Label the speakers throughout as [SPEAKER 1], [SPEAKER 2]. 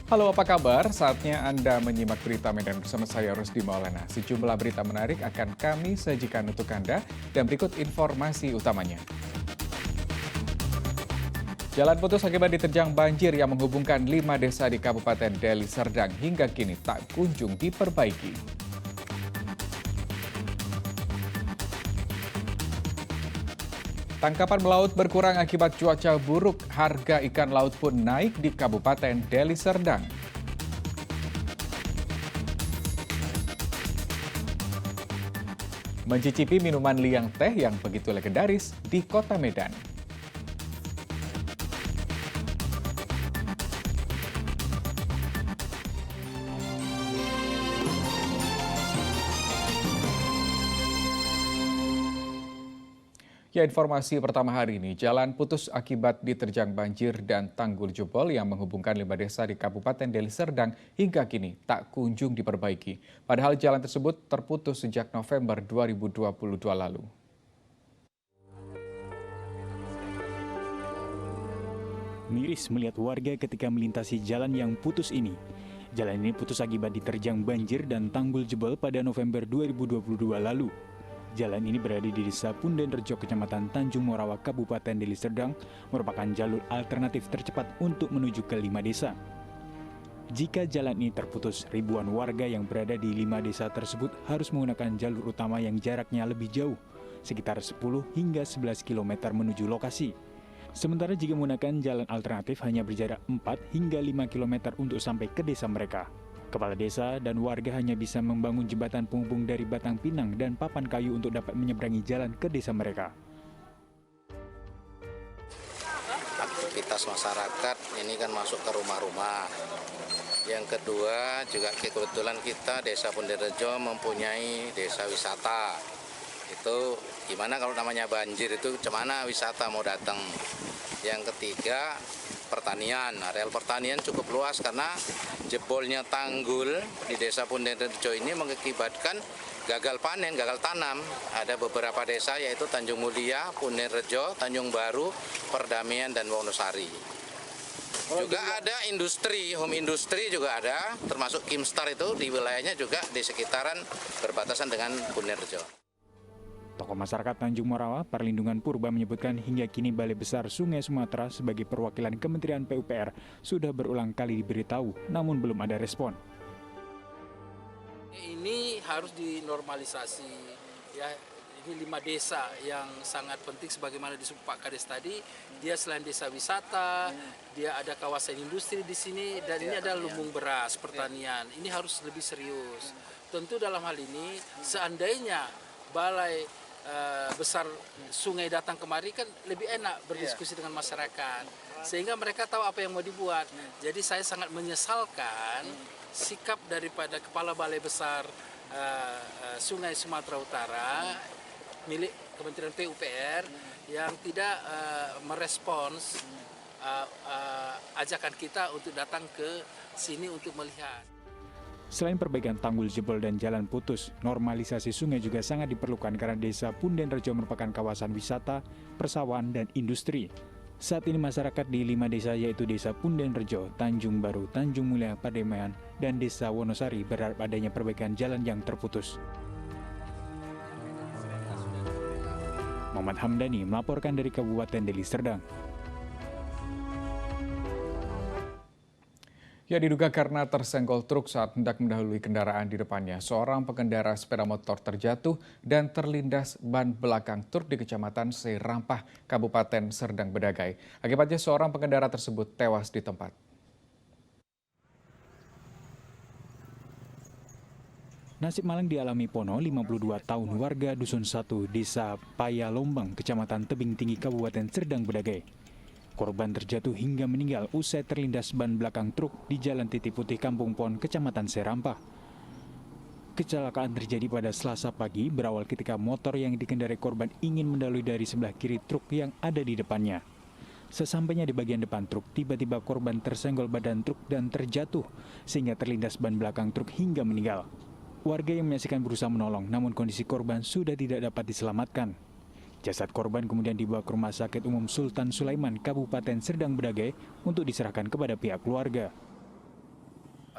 [SPEAKER 1] Halo, apa kabar? Saatnya Anda menyimak berita Medan bersama saya, Rusdi Maulana. Sejumlah berita menarik akan kami sajikan untuk Anda, dan berikut informasi utamanya. Jalan putus akibat diterjang banjir yang menghubungkan 5 desa di Kabupaten Deli Serdang hingga kini tak kunjung diperbaiki. Tangkapan melaut berkurang akibat cuaca buruk, harga ikan laut pun naik di Kabupaten Deli Serdang. Mencicipi minuman liang teh yang begitu legendaris di kota Medan. Ya, informasi pertama hari ini, jalan putus akibat diterjang banjir dan tanggul jebol yang menghubungkan 5 desa di Kabupaten Deli Serdang hingga kini tak kunjung diperbaiki. Padahal jalan tersebut terputus sejak November 2022 lalu.
[SPEAKER 2] Miris melihat warga ketika melintasi jalan yang putus ini. Jalan ini putus akibat diterjang banjir dan tanggul jebol pada November 2022 lalu. Jalan ini berada di Desa Pundenrejo, Kecamatan Tanjung Morawa, Kabupaten Deli Serdang, merupakan jalur alternatif tercepat untuk menuju ke 5 desa. Jika jalan ini terputus, ribuan warga yang berada di 5 desa tersebut harus menggunakan jalur utama yang jaraknya lebih jauh, sekitar 10 hingga 11 km menuju lokasi. Sementara jika menggunakan jalan alternatif hanya berjarak 4 hingga 5 km untuk sampai ke desa mereka. Kepala desa dan warga hanya bisa membangun jembatan penghubung dari batang pinang dan papan kayu untuk dapat menyeberangi jalan ke desa mereka.
[SPEAKER 3] Aktivitas masyarakat ini kan masuk ke rumah-rumah. Yang kedua juga kebetulan kita Desa Pundenrejo mempunyai desa wisata. Itu gimana kalau namanya banjir itu cemana wisata mau datang. Yang ketiga pertanian, areal pertanian cukup luas karena jebolnya tanggul di Desa Pundenrejo ini mengakibatkan gagal panen, gagal tanam. Ada beberapa desa yaitu Tanjung Mulia, Pundenrejo, Tanjung Baru, Perdamaian, dan Wonosari. Juga ada industri, home industri juga ada, termasuk Kimstar itu di wilayahnya juga di sekitaran berbatasan dengan Pundenrejo.
[SPEAKER 2] Tokoh masyarakat Tanjung Morawa, Perlindungan Purba menyebutkan hingga kini Balai Besar Sungai Sumatera sebagai perwakilan Kementerian PUPR sudah berulang kali diberitahu, namun belum ada respon.
[SPEAKER 4] Ini harus dinormalisasi, ya. Ini 5 desa yang sangat penting sebagaimana disebut Pak Kades tadi. Dia selain desa wisata, dia ada kawasan industri di sini, dan ini ada lumbung beras, pertanian. Ini harus lebih serius. Tentu dalam hal ini, seandainya Balai Besar Sungai datang kemari kan lebih enak berdiskusi dengan masyarakat, sehingga mereka tahu apa yang mau dibuat. Jadi saya sangat menyesalkan sikap daripada Kepala Balai Besar Sungai Sumatera Utara milik Kementerian PUPR yang tidak merespons ajakan kita untuk datang ke sini untuk melihat.
[SPEAKER 2] Selain perbaikan tanggul jebol dan jalan putus, normalisasi sungai juga sangat diperlukan karena Desa Pundenrejo merupakan kawasan wisata, persawahan, dan industri. Saat ini masyarakat di 5 desa yaitu Desa Pundenrejo, Tanjung Baru, Tanjung Mulia, Perdamaian, dan Desa Wonosari berharap adanya perbaikan jalan yang terputus. Muhammad Hamdani melaporkan dari Kabupaten Deli Serdang.
[SPEAKER 1] Ya, diduga karena tersenggol truk saat hendak mendahului kendaraan di depannya, seorang pengendara sepeda motor terjatuh dan terlindas ban belakang truk di Kecamatan Serampah, Kabupaten Serdang Bedagai. Akibatnya seorang pengendara tersebut tewas di tempat.
[SPEAKER 2] Nasib malang dialami Pono, 52 tahun, warga Dusun 1, Desa Payalombang, Kecamatan Tebing Tinggi, Kabupaten Serdang Bedagai. Korban terjatuh hingga meninggal usai terlindas ban belakang truk di Jalan Titip Putih, Kampung Pon, Kecamatan Serampah. Kecelakaan terjadi pada Selasa pagi, berawal ketika motor yang dikendarai korban ingin mendahului dari sebelah kiri truk yang ada di depannya. Sesampainya di bagian depan truk, tiba-tiba korban tersenggol badan truk dan terjatuh, sehingga terlindas ban belakang truk hingga meninggal. Warga yang menyaksikan berusaha menolong, namun kondisi korban sudah tidak dapat diselamatkan. Jasad korban kemudian dibawa ke Rumah Sakit Umum Sultan Sulaiman, Kabupaten Serdang Bedagai untuk diserahkan kepada pihak keluarga.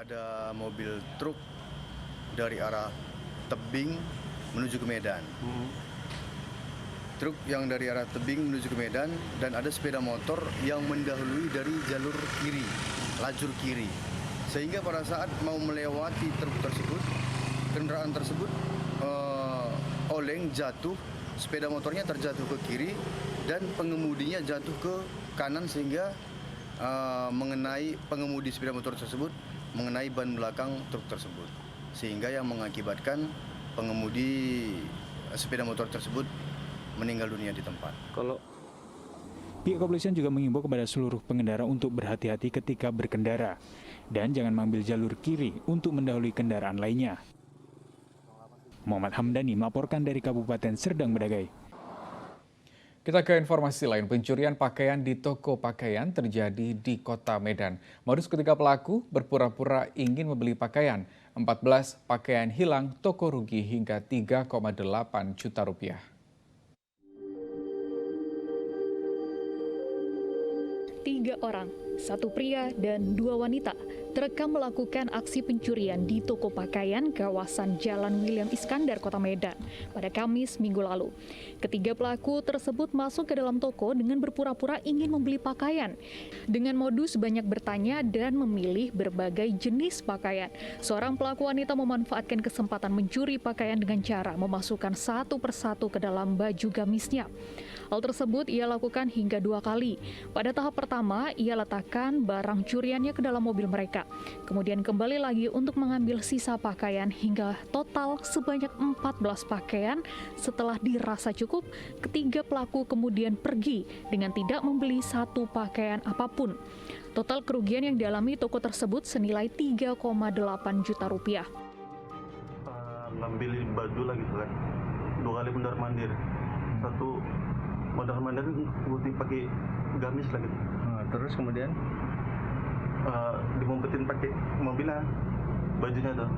[SPEAKER 5] Ada mobil truk dari arah Tebing menuju ke Medan. Truk yang dari arah Tebing menuju ke Medan dan ada sepeda motor yang mendahului dari jalur kiri, lajur kiri. Sehingga pada saat mau melewati truk tersebut, kendaraan tersebut oleng jatuh, sepeda motornya terjatuh ke kiri dan pengemudinya jatuh ke kanan sehingga mengenai pengemudi sepeda motor tersebut mengenai ban belakang truk tersebut, sehingga yang mengakibatkan pengemudi sepeda motor tersebut meninggal dunia di tempat.
[SPEAKER 2] Pihak kepolisian juga mengimbau kepada seluruh pengendara untuk berhati-hati ketika berkendara dan jangan mengambil jalur kiri untuk mendahului kendaraan lainnya. Muhammad Hamdani melaporkan dari Kabupaten Serdang Bedagai.
[SPEAKER 1] Kita ke informasi lain, pencurian pakaian di toko pakaian terjadi di Kota Medan. Modus ketiga pelaku berpura-pura ingin membeli pakaian. 14 pakaian hilang, toko rugi hingga 3,8 juta rupiah.
[SPEAKER 6] Tiga orang, satu pria dan 2 wanita, terekam melakukan aksi pencurian di toko pakaian kawasan Jalan William Iskandar, Kota Medan, pada Kamis minggu lalu. Ketiga pelaku tersebut masuk ke dalam toko dengan berpura-pura ingin membeli pakaian. Dengan modus banyak bertanya dan memilih berbagai jenis pakaian. Seorang pelaku wanita memanfaatkan kesempatan mencuri pakaian dengan cara memasukkan satu persatu ke dalam baju gamisnya. Hal tersebut ia lakukan hingga 2 kali. Pada tahap pertama, ia letakkan barang curiannya ke dalam mobil mereka. Kemudian kembali lagi untuk mengambil sisa pakaian hingga total sebanyak 14 pakaian. Setelah dirasa cukup, ketiga pelaku kemudian pergi dengan tidak membeli satu pakaian apapun. Total kerugian yang dialami toko tersebut senilai 3,8 juta rupiah.
[SPEAKER 7] Ngambil baju lagi tuh kan, 2 kali mondar-mandir. Satu mondar-mandir putih pakai gamis lagi.
[SPEAKER 8] Terus kemudian
[SPEAKER 7] dimumpetin pakai mobilnya, bajunya tuh.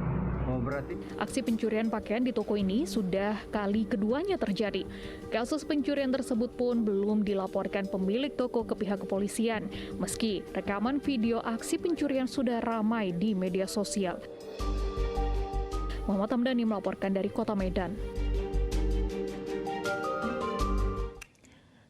[SPEAKER 8] Oh, berarti
[SPEAKER 6] Aksi pencurian pakaian di toko ini sudah kali keduanya terjadi. Kasus pencurian tersebut pun belum dilaporkan pemilik toko ke pihak kepolisian, meski rekaman video aksi pencurian sudah ramai di media sosial. Muhammad Hamdani melaporkan dari Kota Medan.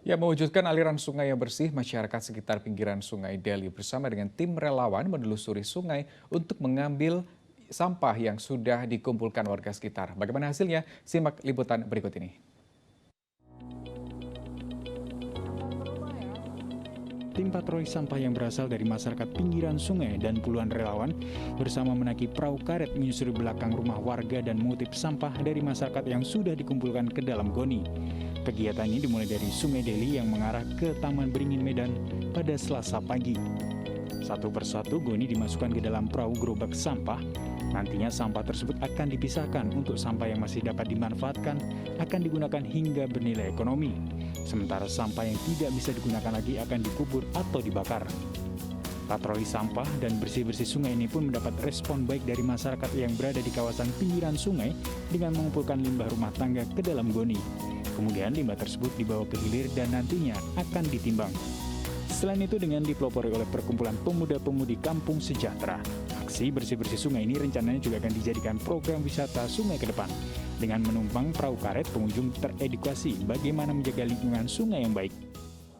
[SPEAKER 1] Ya, mewujudkan aliran sungai yang bersih, masyarakat sekitar pinggiran Sungai Deli bersama dengan tim relawan menelusuri sungai untuk mengambil sampah yang sudah dikumpulkan warga sekitar. Bagaimana hasilnya? Simak liputan berikut ini.
[SPEAKER 2] Tim patroli sampah yang berasal dari masyarakat pinggiran sungai dan puluhan relawan bersama menaiki perahu karet menyusuri belakang rumah warga dan mengutip sampah dari masyarakat yang sudah dikumpulkan ke dalam goni. Kegiatan ini dimulai dari Sungai Deli yang mengarah ke Taman Beringin Medan pada Selasa pagi. Satu persatu goni dimasukkan ke dalam perahu gerobak sampah. Nantinya sampah tersebut akan dipisahkan untuk sampah yang masih dapat dimanfaatkan akan digunakan hingga bernilai ekonomi. Sementara sampah yang tidak bisa digunakan lagi akan dikubur atau dibakar. Patroli sampah dan bersih-bersih sungai ini pun mendapat respon baik dari masyarakat yang berada di kawasan pinggiran sungai dengan mengumpulkan limbah rumah tangga ke dalam goni. Kemudian limbah tersebut dibawa ke hilir dan nantinya akan ditimbang. Selain itu dengan dipelopori oleh perkumpulan pemuda-pemudi Kampung Sejahtera, aksi bersih-bersih sungai ini rencananya juga akan dijadikan program wisata sungai ke depan. Dengan menumpang perahu karet, pengunjung teredukasi bagaimana menjaga lingkungan sungai yang baik.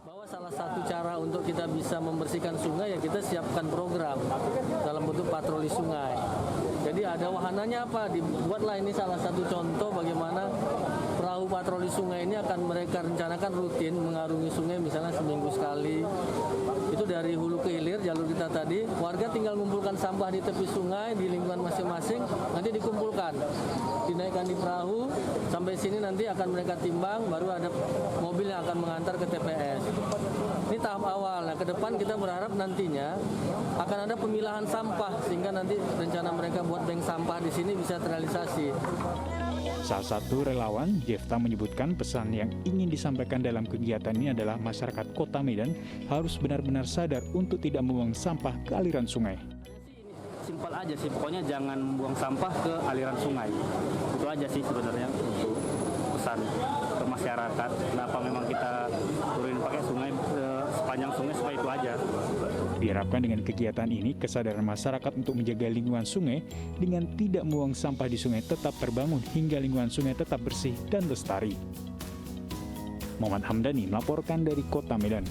[SPEAKER 9] Bahwa salah satu cara untuk kita bisa membersihkan sungai ya kita siapkan program dalam bentuk patroli sungai. Jadi ada wahananya apa? Dibuatlah ini salah satu contoh bagaimana perahu patroli sungai ini akan mereka rencanakan rutin mengarungi sungai misalnya seminggu sekali. Itu dari hulu ke hilir jalur kita tadi. Warga tinggal mengumpulkan sampah di tepi sungai di lingkungan masing-masing, nanti dikumpulkan, dinaikkan di perahu sampai sini nanti akan mereka timbang, baru ada mobil yang akan mengantar ke TPS. Ini tahap awal. Nah, ke depan kita berharap nantinya akan ada pemilahan sampah sehingga nanti rencana mereka buat bank sampah di sini bisa terrealisasi.
[SPEAKER 2] Salah satu relawan, Jefta, menyebutkan pesan yang ingin disampaikan dalam kegiatan ini adalah masyarakat Kota Medan harus benar-benar sadar untuk tidak membuang sampah ke aliran sungai.
[SPEAKER 10] Simpel aja sih, pokoknya jangan membuang sampah ke aliran sungai. Itu aja sih sebenarnya untuk pesan ke masyarakat. Kenapa memang kita turunin pakai sungai sepanjang sungai supaya itu aja.
[SPEAKER 2] Diharapkan dengan kegiatan ini, kesadaran masyarakat untuk menjaga lingkungan sungai dengan tidak membuang sampah di sungai tetap terbangun hingga lingkungan sungai tetap bersih dan lestari. Muhammad Hamdani melaporkan dari Kota Medan.